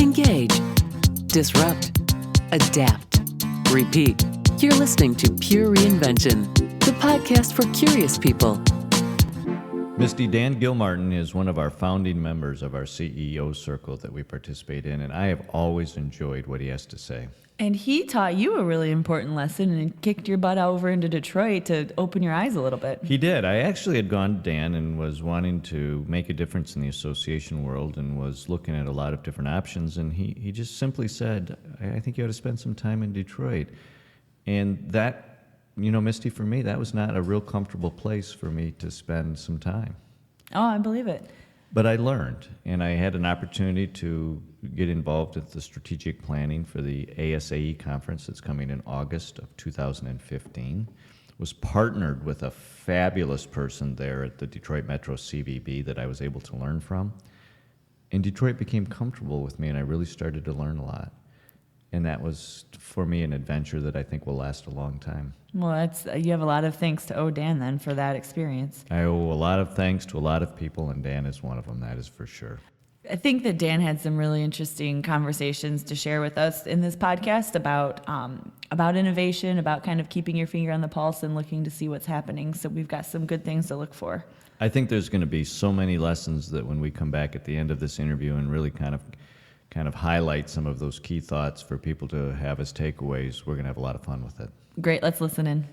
engage, disrupt, adapt, repeat. You're listening to Pure Reinvention, the podcast for curious people. Misty, Dan Gilmartin is one of our founding members of our CEO circle that we participate in, and I have always enjoyed what he has to say. And he taught you a really important lesson and kicked your butt over into Detroit to open your eyes a little bit. He did. I actually had gone to Dan and was wanting to make a difference in the association world and was looking at a lot of different options, and he just simply said, I think you ought to spend some time in Detroit. And that, Misty, for me, that was not a real comfortable place for me to spend some time. Oh, I believe it. But I learned, and I had an opportunity to get involved with the strategic planning for the ASAE conference that's coming in August of 2015. Was partnered with a fabulous person there at the Detroit Metro CVB that I was able to learn from. And Detroit became comfortable with me, and I really started to learn a lot. And that was, for me, an adventure that I think will last a long time. Well, you have a lot of thanks to owe Dan, then, for that experience. I owe a lot of thanks to a lot of people, and Dan is one of them, that is for sure. I think that Dan had some really interesting conversations to share with us in this podcast about innovation, about kind of keeping your finger on the pulse and looking to see what's happening. So we've got some good things to look for. I think there's going to be so many lessons that when we come back at the end of this interview and really kind of highlight some of those key thoughts for people to have as takeaways, we're going to have a lot of fun with it. Great, let's listen in.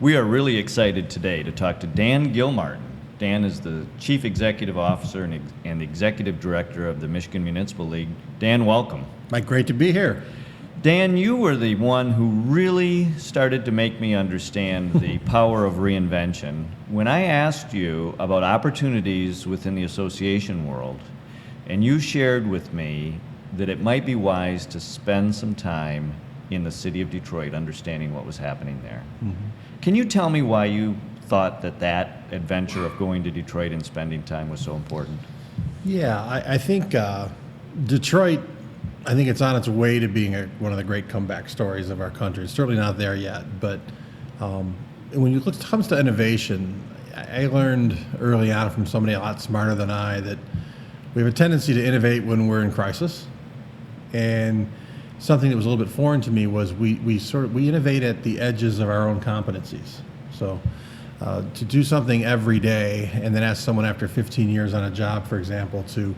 We are really excited today to talk to Dan Gilmartin. Dan is the Chief Executive Officer and Executive Director of the Michigan Municipal League. Dan, welcome. Mike, great to be here. Dan, you were the one who really started to make me understand the power of reinvention. When I asked you about opportunities within the association world, and you shared with me that it might be wise to spend some time in the city of Detroit understanding what was happening there. Mm-hmm. Can you tell me why you thought that adventure of going to Detroit and spending time was so important? Yeah, I think Detroit, I think it's on its way to being one of the great comeback stories of our country. It's certainly not there yet, but when it comes to innovation, I learned early on from somebody a lot smarter than I that we have a tendency to innovate when we're in crisis. And something that was a little bit foreign to me was we innovate at the edges of our own competencies. So to do something every day and then ask someone after 15 years on a job, for example, to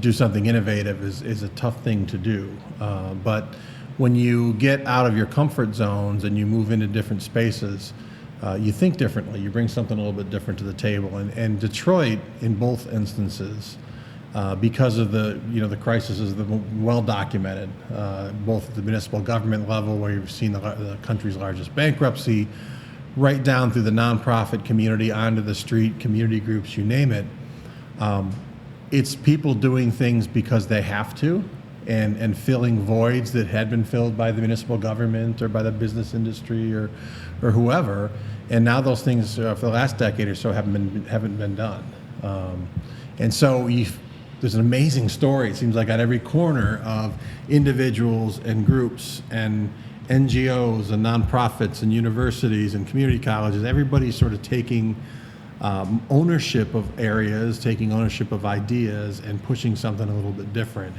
do something innovative is a tough thing to do. But when you get out of your comfort zones and you move into different spaces, you think differently. You bring something a little bit different to the table. And Detroit, in both instances, because of the crisis is well documented, both at the municipal government level, where you've seen the country's largest bankruptcy, right down through the nonprofit community, onto the street, community groups, you name it. It's people doing things because they have to, and filling voids that had been filled by the municipal government or by the business industry or whoever. And now those things for the last decade or so haven't been done. And so there's an amazing story, it seems like, at every corner of individuals and groups and NGOs and nonprofits and universities and community colleges. Everybody's sort of taking ownership of areas, taking ownership of ideas, and pushing something a little bit different.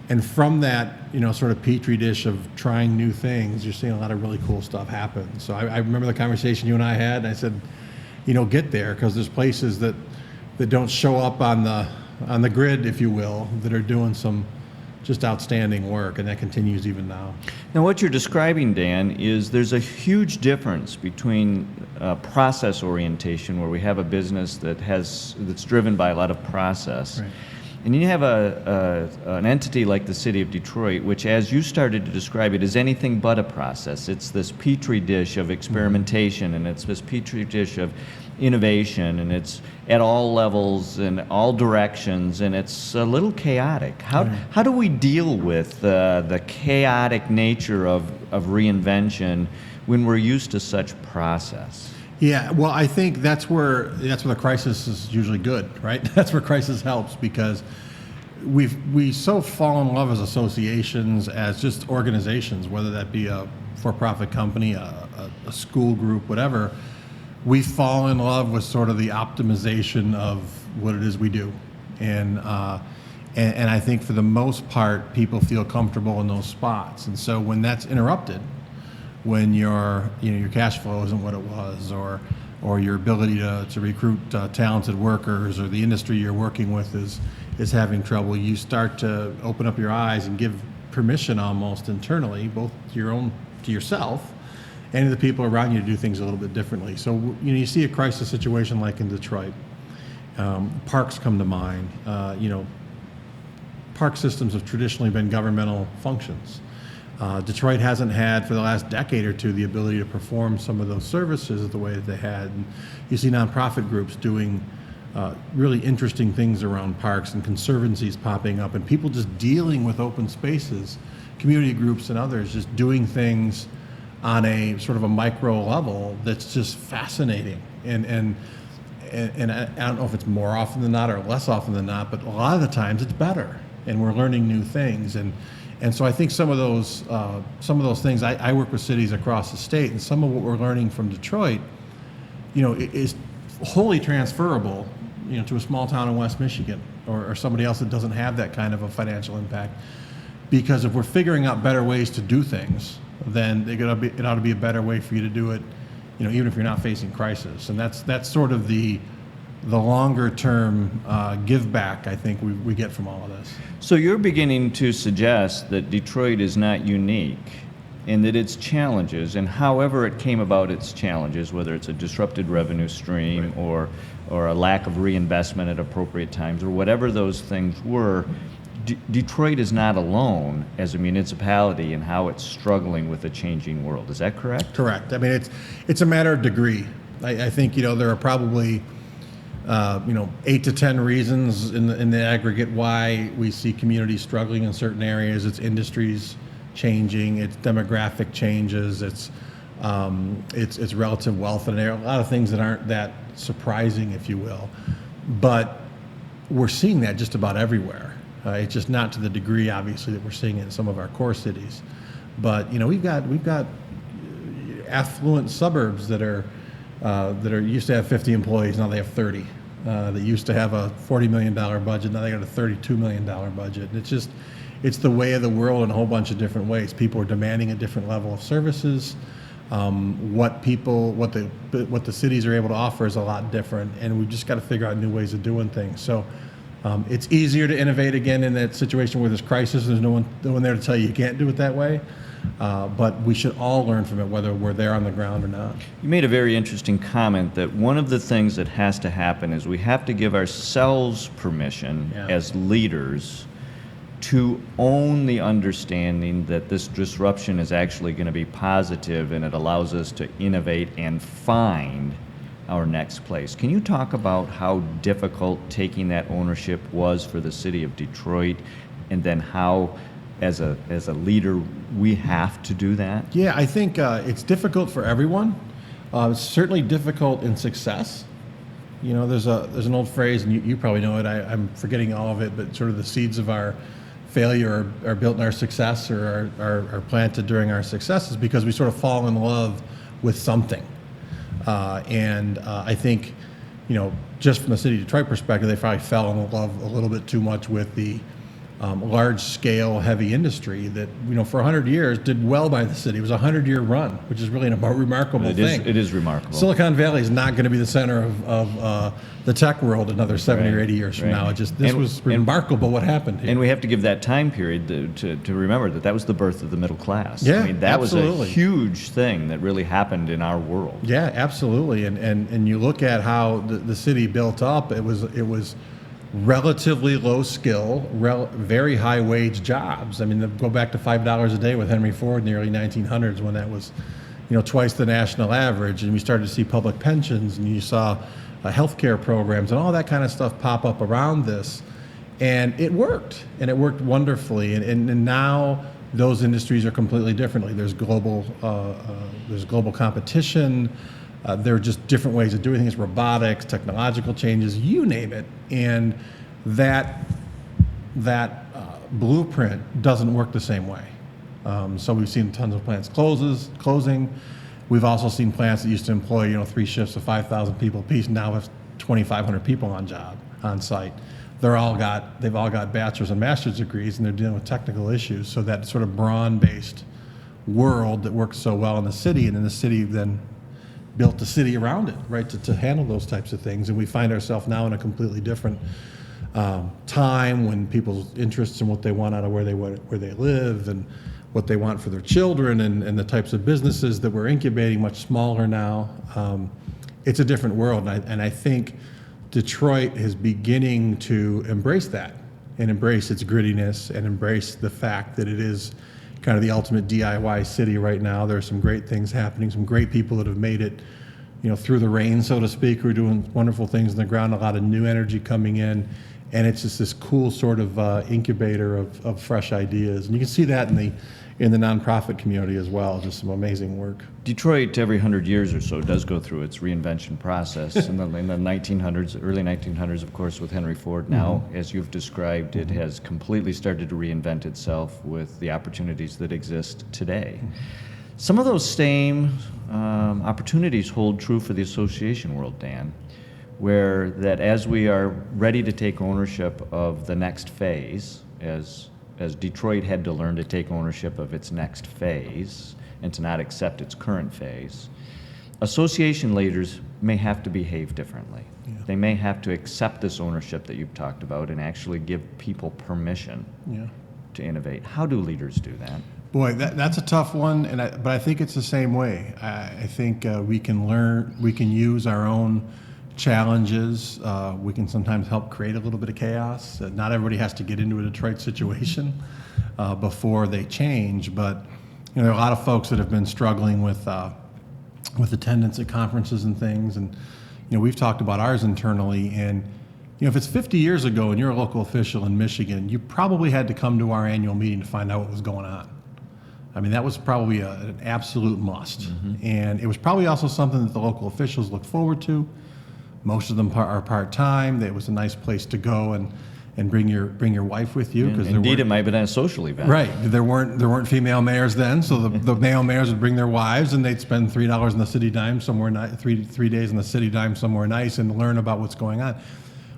And from that, sort of petri dish of trying new things, you're seeing a lot of really cool stuff happen. So I remember the conversation you and I had, and I said, get there, because there's places that don't show up on the grid, if you will, that are doing some just outstanding work, and that continues even now. Now, what you're describing, Dan, is there's a huge difference between process orientation, where we have a business that's driven by a lot of process, right, and you have an entity like the city of Detroit, which, as you started to describe it, is anything but a process. It's this petri dish of experimentation, and it's this petri dish of innovation, and it's at all levels and all directions, and it's a little chaotic. How do we deal with the chaotic nature of reinvention when we're used to such process? Yeah, well, I think that's where the crisis is usually good, right? That's where crisis helps, because we so fall in love as associations, as just organizations, whether that be a for-profit company, a school group, whatever. We fall in love with sort of the optimization of what it is we do, and And I think for the most part, people feel comfortable in those spots. And so when that's interrupted, when your cash flow isn't what it was, or your ability to recruit talented workers, or the industry you're working with is having trouble, you start to open up your eyes and give permission almost internally, both to yourself and to the people around you, to do things a little bit differently. So you see a crisis situation like in Detroit. Parks come to mind. Park systems have traditionally been governmental functions. Detroit hasn't had, for the last decade or two, the ability to perform some of those services the way that they had. And you see nonprofit groups doing really interesting things around parks, and conservancies popping up, and people just dealing with open spaces, community groups and others just doing things on a sort of a micro level that's just fascinating. And I don't know if it's more often than not or less often than not, but a lot of the times it's better, and we're learning new things. And so I think some of those things, I work with cities across the state, and some of what we're learning from Detroit, is wholly transferable, to a small town in West Michigan or somebody else that doesn't have that kind of a financial impact. Because if we're figuring out better ways to do things, then it ought to be a better way for you to do it, even if you're not facing crisis. And that's sort of the longer term give back I think we get from all of this. So you're beginning to suggest that Detroit is not unique, and that its challenges, and however it came about its challenges, whether it's a disrupted revenue stream, right, or a lack of reinvestment at appropriate times, or whatever those things were, Detroit is not alone as a municipality in how it's struggling with a changing world. Is that correct? Correct. I mean, it's a matter of degree. I think there are probably 8 to 10 reasons in the aggregate why we see communities struggling in certain areas. It's industries changing, it's demographic changes, it's relative wealth, and there are a lot of things that aren't that surprising, if you will. But we're seeing that just about everywhere. It's just not to the degree, obviously, that we're seeing it in some of our core cities. But we've got affluent suburbs that are used to have 50 employees, now they have 30. That used to have a $40 million budget, now they got a $32 million budget. And it's the way of the world in a whole bunch of different ways. People are demanding a different level of services. What the cities are able to offer is a lot different, and we've just got to figure out new ways of doing things. So it's easier to innovate again in that situation where there's crisis. There's no one there to tell you can't do it that way. But we should all learn from it, whether we're there on the ground or not. You made a very interesting comment that one of the things that has to happen is we have to give ourselves permission as leaders to own the understanding that this disruption is actually going to be positive, and it allows us to innovate and find our next place. Can you talk about how difficult taking that ownership was for the city of Detroit, and then how, as a leader, we have to do that? Yeah, I think it's difficult for everyone. It's certainly difficult in success. There's an old phrase, and you probably know it. I'm forgetting all of it, but sort of the seeds of our failure are built in our success, or are planted during our successes, because we sort of fall in love with something. And I think, just from the city of Detroit perspective, they probably fell in love a little bit too much with the large-scale heavy industry that, for 100 years did well by the city. It was a 100-year run, which is really a remarkable thing. It is remarkable. Silicon Valley is not going to be the center of the tech world another 70 or 80 years from now. This was remarkable what happened here. And we have to give that time period to remember that was the birth of the middle class. Yeah, I mean, that absolutely. was a huge thing that really happened in our world. Yeah, absolutely. And you look at how the city built up, it was relatively low skill, very high wage jobs. I mean, go back to $5 a day with Henry Ford in the early 1900s, when that was, twice the national average. And we started to see public pensions, and you saw healthcare programs and all that kind of stuff pop up around this. And it worked, and it worked wonderfully. And now those industries are completely differently. There's global competition. There are just different ways of doing things, robotics, technological changes, you name it. And that blueprint doesn't work the same way. So we've seen tons of plants closing. We've also seen plants that used to employ 3 shifts of 5,000 people apiece now have 2,500 people on site. they've all got bachelor's and master's degrees, and they're dealing with technical issues. So that sort of brawn-based world that works so well in the city, and then the city then built the city around it, right, to handle those types of things. And we find ourselves now in a completely different time when people's interests and what they want out of where they live and what they want for their children and the types of businesses that we're incubating much smaller now. It's a different world, and I think Detroit is beginning to embrace that and embrace its grittiness and embrace the fact that it is kind of the ultimate DIY city right now. There are some great things happening, some great people that have made it, through the rain, so to speak, who are doing wonderful things on the ground, a lot of new energy coming in, and it's just this cool sort of incubator of fresh ideas. And you can see that in the nonprofit community as well, just some amazing work. Detroit, every 100 years or so, does go through its reinvention process. in the 1900s, early 1900s, of course, with Henry Ford. Now, as you've described, it has completely started to reinvent itself with the opportunities that exist today. Some of those same opportunities hold true for the association world, Dan, where that as we are ready to take ownership of the next phase, as Detroit had to learn to take ownership of its next phase and to not accept its current phase, association leaders may have to behave differently. Yeah. They may have to accept this ownership that you've talked about and actually give people permission to innovate. How do leaders do that? Boy, that's a tough one, but I think it's the same way. I think we can use our own challenges. We can sometimes help create a little bit of chaos. Not everybody has to get into a Detroit situation before they change, but there are a lot of folks that have been struggling with attendance at conferences and things, and we've talked about ours internally. And if it's 50 years ago and you're a local official in Michigan, you probably had to come to our annual meeting to find out what was going on. I mean, that was probably an absolute must, and it was probably also something that the local officials looked forward to. Most of them are part-time. It was a nice place to go and bring your wife with you. Indeed, it might have been a social event. Right. There weren't female mayors then, so the male mayors would bring their wives, and they'd spend $3 in the city dime somewhere, 3 days in the city dime somewhere nice, and learn about what's going on.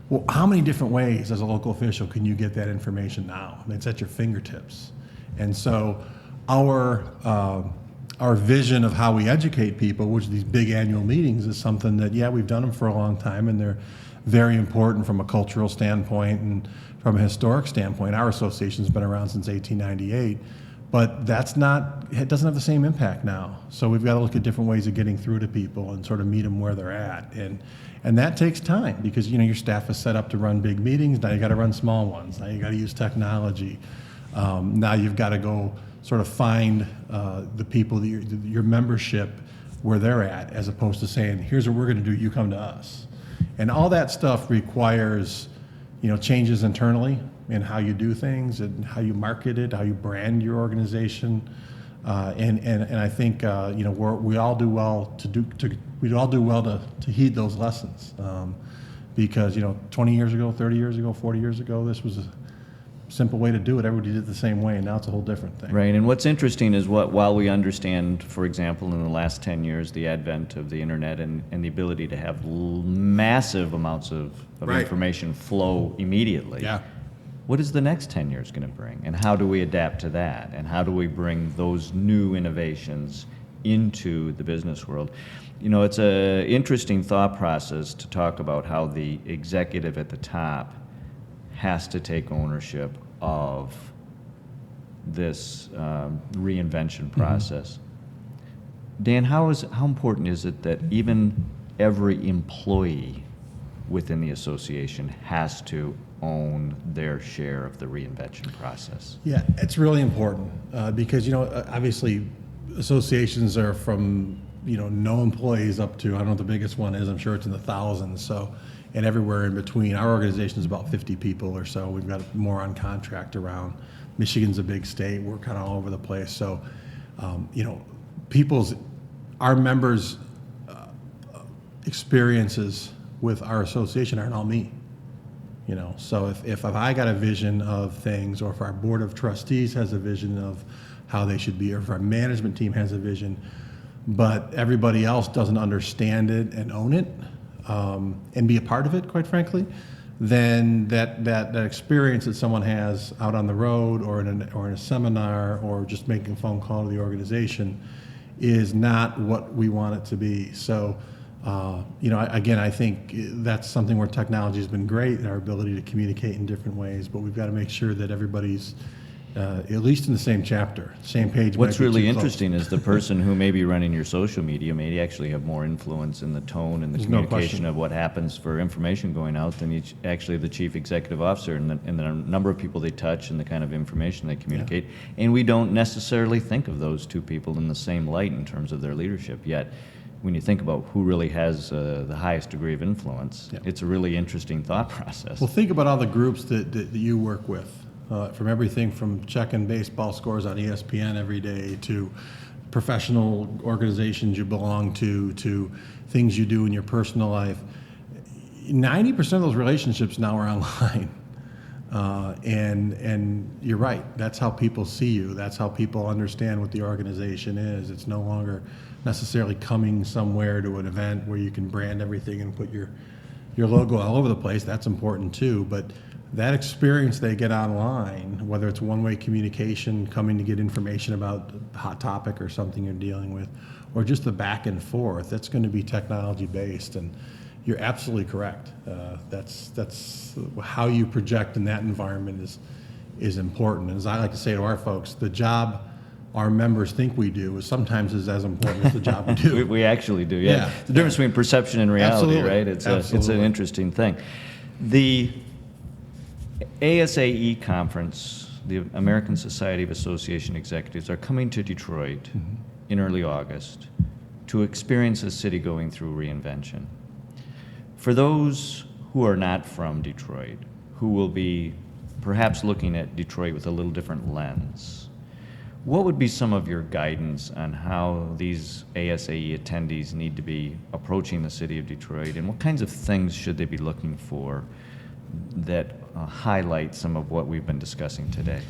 Well, how many different ways as a local official can you get that information now? It's at your fingertips. And so our vision of how we educate people, which these big annual meetings, is something that, we've done them for a long time, and they're very important from a cultural standpoint and from a historic standpoint. Our association's been around since 1898, but it doesn't have the same impact now. So we've got to look at different ways of getting through to people and sort of meet them where they're at. And that takes time because, your staff is set up to run big meetings. Now you got to run small ones. Now you got to use technology. Now you've got to go sort of find the people, your membership, where they're at, as opposed to saying, here's what we're going to do, you come to us. And all that stuff requires, changes internally in how you do things and how you market it, how you brand your organization. And I think, we all do well to heed those lessons. Because, 20 years ago, 30 years ago, 40 years ago, this was a simple way to do it. Everybody did it the same way, and now it's a whole different thing. Right, and what's interesting is while we understand, for example, in the last 10 years, the advent of the internet and the ability to have massive amounts of information flow immediately, what is the next 10 years going to bring? And how do we adapt to that? And how do we bring those new innovations into the business world? It's an interesting thought process to talk about how the executive at the top has to take ownership of this reinvention process. Dan, how important is it that even every employee within the association has to own their share of the reinvention process? Yeah, it's really important because, obviously associations are from, no employees up to, I don't know what the biggest one is, I'm sure it's in the thousands. So, and everywhere in between. Our organization is about 50 people or so. We've got more on contract around. Michigan's a big state. We're kind of all over the place. So, our members' experiences with our association aren't all me. So if I got a vision of things, or if our board of trustees has a vision of how they should be, or if our management team has a vision, but everybody else doesn't understand it and own it, and be a part of it, quite frankly, then that experience that someone has out on the road or in a seminar or just making a phone call to the organization is not what we want it to be. So, again, I think that's something where technology has been great, our ability to communicate in different ways, but we've got to make sure that everybody's at least in the same chapter, same page. What's really interesting is the person who may be running your social media may actually have more influence in the tone and the communication of what happens for information going out than actually the chief executive officer and the number of people they touch and the kind of information they communicate. Yeah. And we don't necessarily think of those two people in the same light in terms of their leadership. Yet, when you think about who really has the highest degree of influence, it's a really interesting thought process. Well, think about all the groups that you work with. From everything from checking baseball scores on ESPN every day to professional organizations you belong to things you do in your personal life. 90% of those relationships now are online. And you're right. That's how people see you. That's how people understand what the organization is. It's no longer necessarily coming somewhere to an event where you can brand everything and put your logo all over the place. That's important too. But that experience they get online, whether it's one-way communication, coming to get information about a hot topic or something you're dealing with, or just the back and forth, that's going to be technology-based. And you're absolutely correct. That's how you project in that environment is important. And as I like to say to our folks, the job our members think we do is sometimes as important as the job we do. we actually do, yeah. The difference between perception and reality, Absolutely. Right? It's an interesting thing. The ASAE conference, the American Society of Association Executives, are coming to Detroit in early August to experience a city going through reinvention. For those who are not from Detroit, who will be perhaps looking at Detroit with a little different lens, what would be some of your guidance on how these ASAE attendees need to be approaching the city of Detroit, and what kinds of things should they be looking for that highlight some of what we've been discussing today?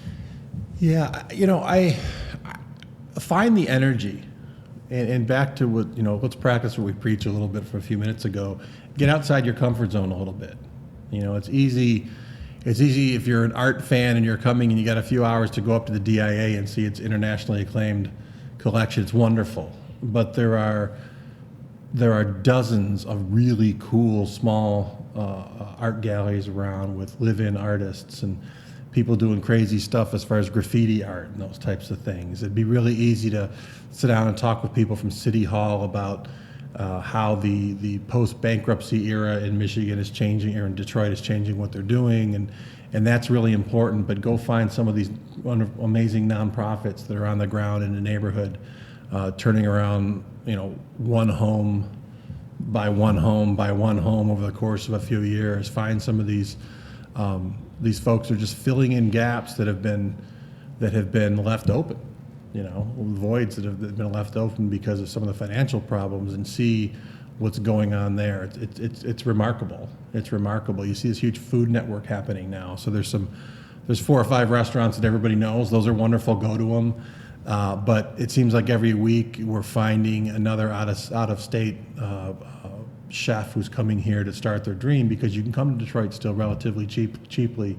Yeah, I find the energy, and back to what, let's practice what we preached a little bit from a few minutes ago. Get outside your comfort zone a little bit. It's easy if you're an art fan and you're coming and you got a few hours to go up to the DIA and see its internationally acclaimed collection. It's wonderful, but there are dozens of really cool small art galleries around with live-in artists and people doing crazy stuff as far as graffiti art and those types of things. It'd be really easy to sit down and talk with people from City Hall about how the post-bankruptcy era in Michigan is changing, or in Detroit is changing what they're doing, and that's really important. But go find some of these amazing nonprofits that are on the ground in the neighborhood, turning around, one home by one home over the course of a few years. Find some of these folks who are just filling in gaps that have been left open. Voids that have been left open because of some of the financial problems, and see what's going on there. It's remarkable. It's remarkable. You see this huge food network happening now. So there's 4 or 5 restaurants that everybody knows. Those are wonderful. Go to them. But it seems like every week we're finding another out of state chef who's coming here to start their dream, because you can come to Detroit still relatively cheaply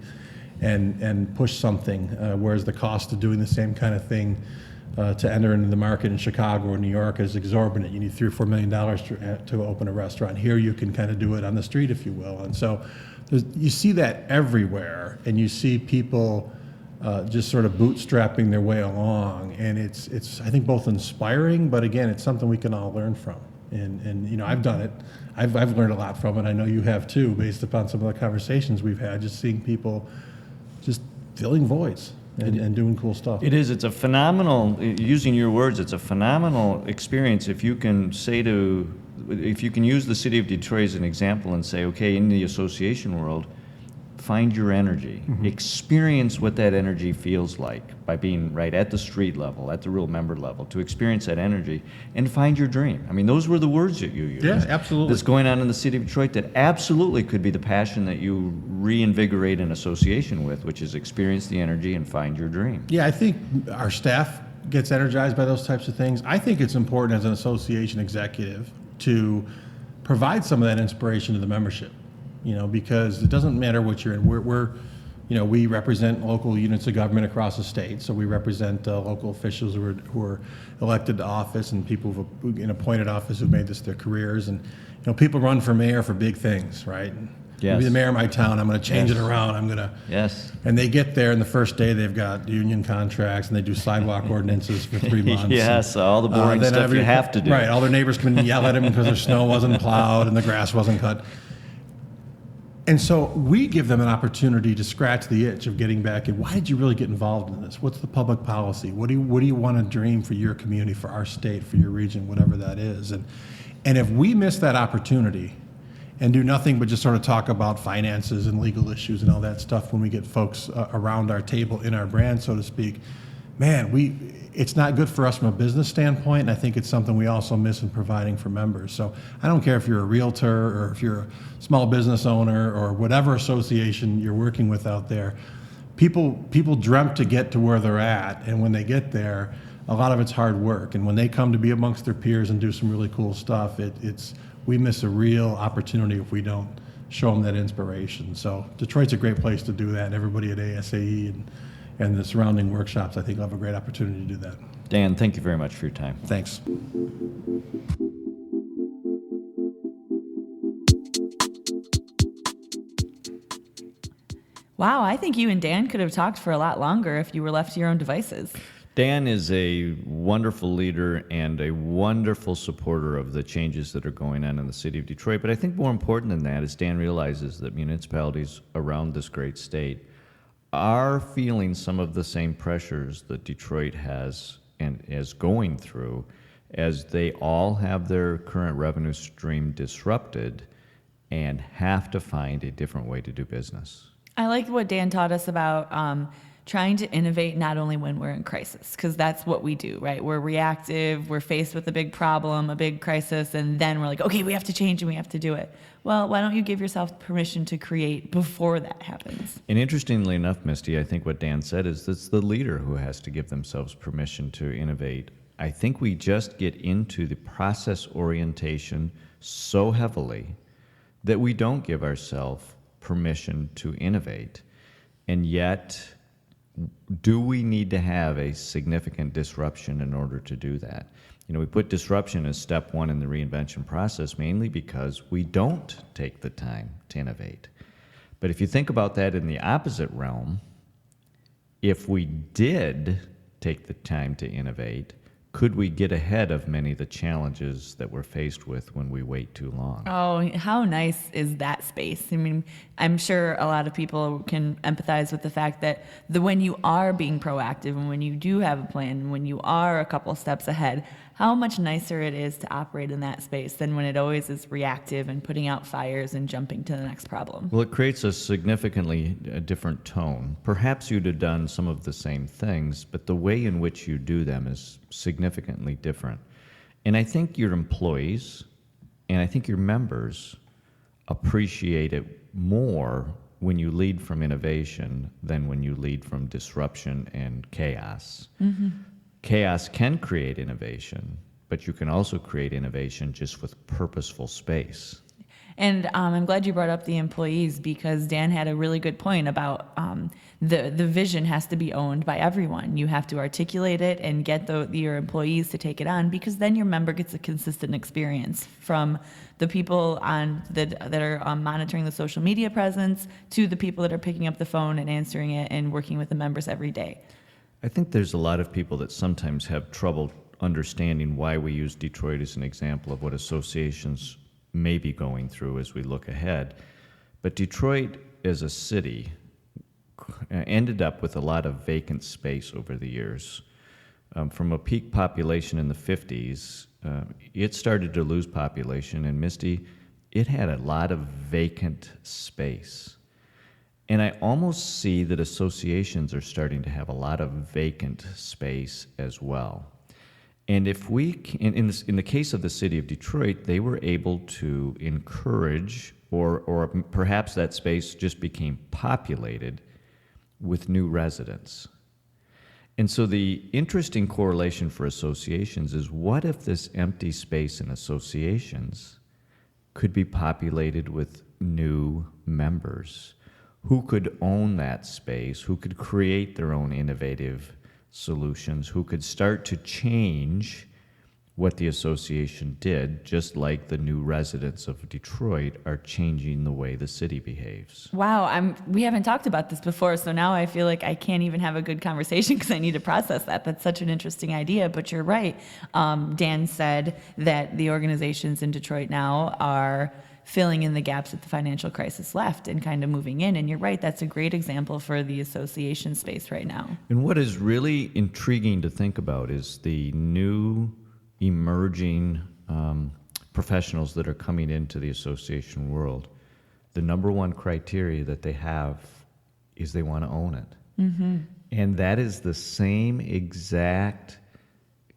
and push something, whereas the cost of doing the same kind of thing to enter into the market in Chicago or New York is exorbitant. You need $3 or $4 million to open a restaurant. Here you can kind of do it on the street, if you will. And so you see that everywhere, and you see people just sort of bootstrapping their way along, and it's I think both inspiring, but again, it's something we can all learn from. And I've done it. I've learned a lot from it. I know you have too, based upon some of the conversations we've had, just seeing people just filling voids and doing cool stuff. It is. It's a phenomenal, using your words, it's a phenomenal experience if you can use the city of Detroit as an example and say, okay, in the association world, find your energy. Experience what that energy feels like by being right at the street level, at the real member level, to experience that energy and find your dream. I mean, those were the words that you used. Yeah, absolutely. That's going on in the city of Detroit that absolutely could be the passion that you reinvigorate an association with, which is experience the energy and find your dream. Yeah, I think our staff gets energized by those types of things. I think it's important as an association executive to provide some of that inspiration to the membership. because it doesn't matter what you're in. We represent local units of government across the state, so we represent local officials who are elected to office and people in appointed office who've made this their careers. And people run for mayor for big things, right? Yes. I'll be the mayor of my town. I'm going to change it around. Yes. And they get there, and the first day they've got union contracts, and they do sidewalk ordinances for 3 months. Yes, all the boring stuff you have to do. Right, all their neighbors come in and yell at them because their snow wasn't plowed and the grass wasn't cut. And so we give them an opportunity to scratch the itch of getting back in. Why did you really get involved in this? What's the public policy? What do you want to dream for your community, for our state, for your region, whatever that is? And if we miss that opportunity and do nothing but just sort of talk about finances and legal issues and all that stuff when we get folks around our table in our brand, so to speak, man, it's not good for us from a business standpoint, and I think it's something we also miss in providing for members. So I don't care if you're a realtor or if you're a small business owner or whatever association you're working with out there, people dreamt to get to where they're at, and when they get there, a lot of it's hard work. And when they come to be amongst their peers and do some really cool stuff, we miss a real opportunity if we don't show them that inspiration. So Detroit's a great place to do that, and everybody at ASAE and the surrounding workshops, I think, will have a great opportunity to do that. Dan, thank you very much for your time. Thanks. Wow, I think you and Dan could have talked for a lot longer if you were left to your own devices. Dan is a wonderful leader and a wonderful supporter of the changes that are going on in the city of Detroit. But I think more important than that is Dan realizes that municipalities around this great state are feeling some of the same pressures that Detroit has and is going through, as they all have their current revenue stream disrupted and have to find a different way to do business. I like what Dan taught us about trying to innovate not only when we're in crisis, because that's what we do, right? We're reactive, we're faced with a big problem, a big crisis, and then we're like, okay, we have to change and we have to do it. Well, why don't you give yourself permission to create before that happens? And interestingly enough, Misty, I think what Dan said is it's the leader who has to give themselves permission to innovate. I think we just get into the process orientation so heavily that we don't give ourselves permission to innovate. And yet, do we need to have a significant disruption in order to do that? We put disruption as step one in the reinvention process mainly because we don't take the time to innovate. But if you think about that in the opposite realm, if we did take the time to innovate, could we get ahead of many of the challenges that we're faced with when we wait too long? Oh, how nice is that space? I mean, I'm sure a lot of people can empathize with the fact that when you are being proactive and when you do have a plan, when you are a couple steps ahead, how much nicer it is to operate in that space than when it always is reactive and putting out fires and jumping to the next problem. Well, it creates a significantly different tone. Perhaps you'd have done some of the same things, but the way in which you do them is significantly different. And I think your employees and I think your members appreciate it more when you lead from innovation than when you lead from disruption and chaos. Mm-hmm. Chaos can create innovation, but you can also create innovation just with purposeful space. And I'm glad you brought up the employees, because Dan had a really good point about the vision has to be owned by everyone. You have to articulate it and get your employees to take it on, because then your member gets a consistent experience from the people that are monitoring the social media presence to the people that are picking up the phone and answering it and working with the members every day. I think there's a lot of people that sometimes have trouble understanding why we use Detroit as an example of what associations may be going through as we look ahead. But Detroit as a city ended up with a lot of vacant space over the years. From a peak population in the 50s, it started to lose population, and Misty, it had a lot of vacant space. And I almost see that associations are starting to have a lot of vacant space as well. And if we can, in the case of the city of Detroit, they were able to encourage, or perhaps that space just became populated with new residents. And so the interesting correlation for associations is, what if this empty space in associations could be populated with new members who could own that space, who could create their own innovative solutions, who could start to change what the association did, just like the new residents of Detroit are changing the way the city behaves. Wow, we haven't talked about this before, so now I feel like I can't even have a good conversation because I need to process that. That's such an interesting idea, but you're right. Dan said that the organizations in Detroit now are filling in the gaps that the financial crisis left and kind of moving in, and you're right, that's a great example for the association space right now. And what is really intriguing to think about is the new emerging professionals that are coming into the association world. The number one criteria that they have is they want to own it. Mm-hmm. And that is the same exact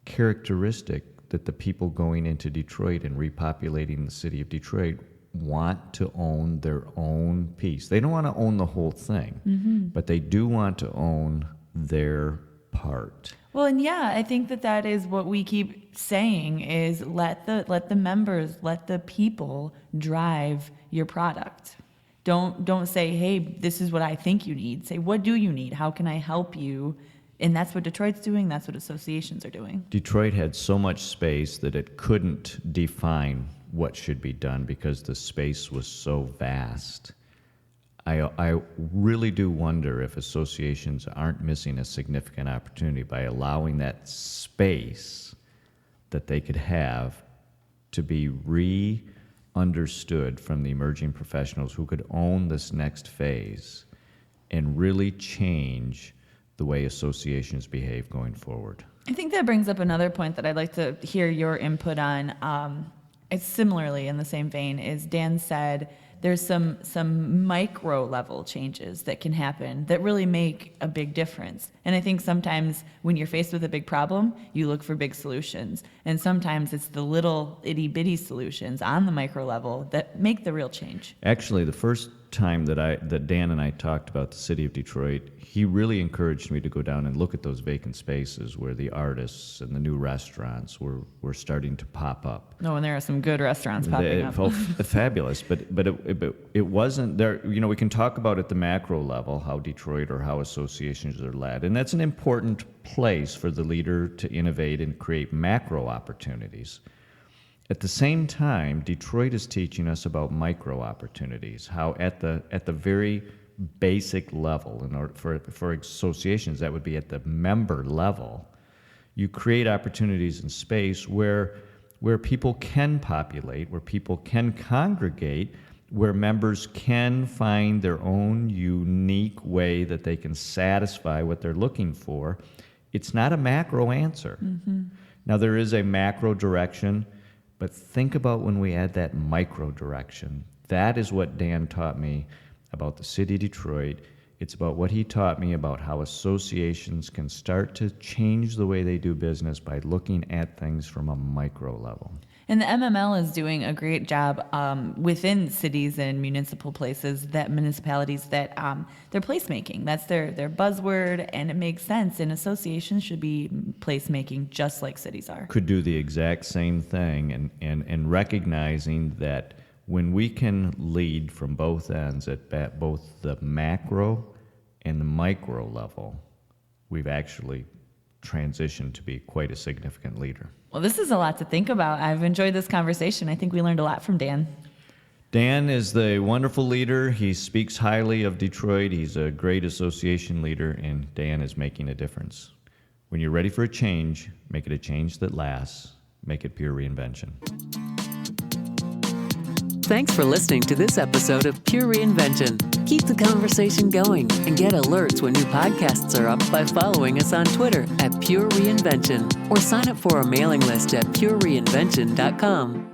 characteristic that the people going into Detroit and repopulating the city of Detroit want to own their own piece. They don't want to own the whole thing, but they do want to own their part. Well, and yeah, I think that is what we keep saying is let the members, let the people drive your product. Don't say, hey, this is what I think you need. Say, what do you need? How can I help you? And that's what Detroit's doing. That's what associations are doing. Detroit had so much space that it couldn't define what should be done because the space was so vast. I really do wonder if associations aren't missing a significant opportunity by allowing that space that they could have to be re-understood from the emerging professionals who could own this next phase and really change the way associations behave going forward. I think that brings up another point that I'd like to hear your input on. It's similarly in the same vein as Dan said, there's some micro level changes that can happen that really make a big difference. And I think sometimes when you're faced with a big problem, you look for big solutions. And sometimes it's the little itty bitty solutions on the micro level that make the real change. Actually, the first time that Dan and I talked about the city of Detroit, he really encouraged me to go down and look at those vacant spaces where the artists and the new restaurants were starting to pop up. No, and there are some good restaurants popping up. Fabulous, but it wasn't there. You know, we can talk about at the macro level how Detroit or how associations are led, and that's an important place for the leader to innovate and create macro opportunities. At the same time, Detroit is teaching us about micro opportunities, how at the very basic level, in order for associations, that would be at the member level, you create opportunities in space where people can populate, where people can congregate, where members can find their own unique way that they can satisfy what they're looking for. It's not a macro answer. Mm-hmm. Now, there is a macro direction, but think about when we add that micro direction. That is what Dan taught me about the city of Detroit. It's about what he taught me about how associations can start to change the way they do business by looking at things from a micro level. And the MML is doing a great job within cities and municipal places, municipalities that they're placemaking. That's their buzzword, and it makes sense. And associations should be placemaking just like cities are. Could do the exact same thing, and recognizing that when we can lead from both ends at both the macro and the micro level, we've actually transitioned to be quite a significant leader. Well, this is a lot to think about. I've enjoyed this conversation. I think we learned a lot from Dan. Dan is the wonderful leader. He speaks highly of Detroit. He's a great association leader, and Dan is making a difference. When you're ready for a change, make it a change that lasts. Make it pure reinvention. Thanks for listening to this episode of Pure Reinvention. Keep the conversation going and get alerts when new podcasts are up by following us on Twitter at Pure Reinvention or sign up for our mailing list at purereinvention.com.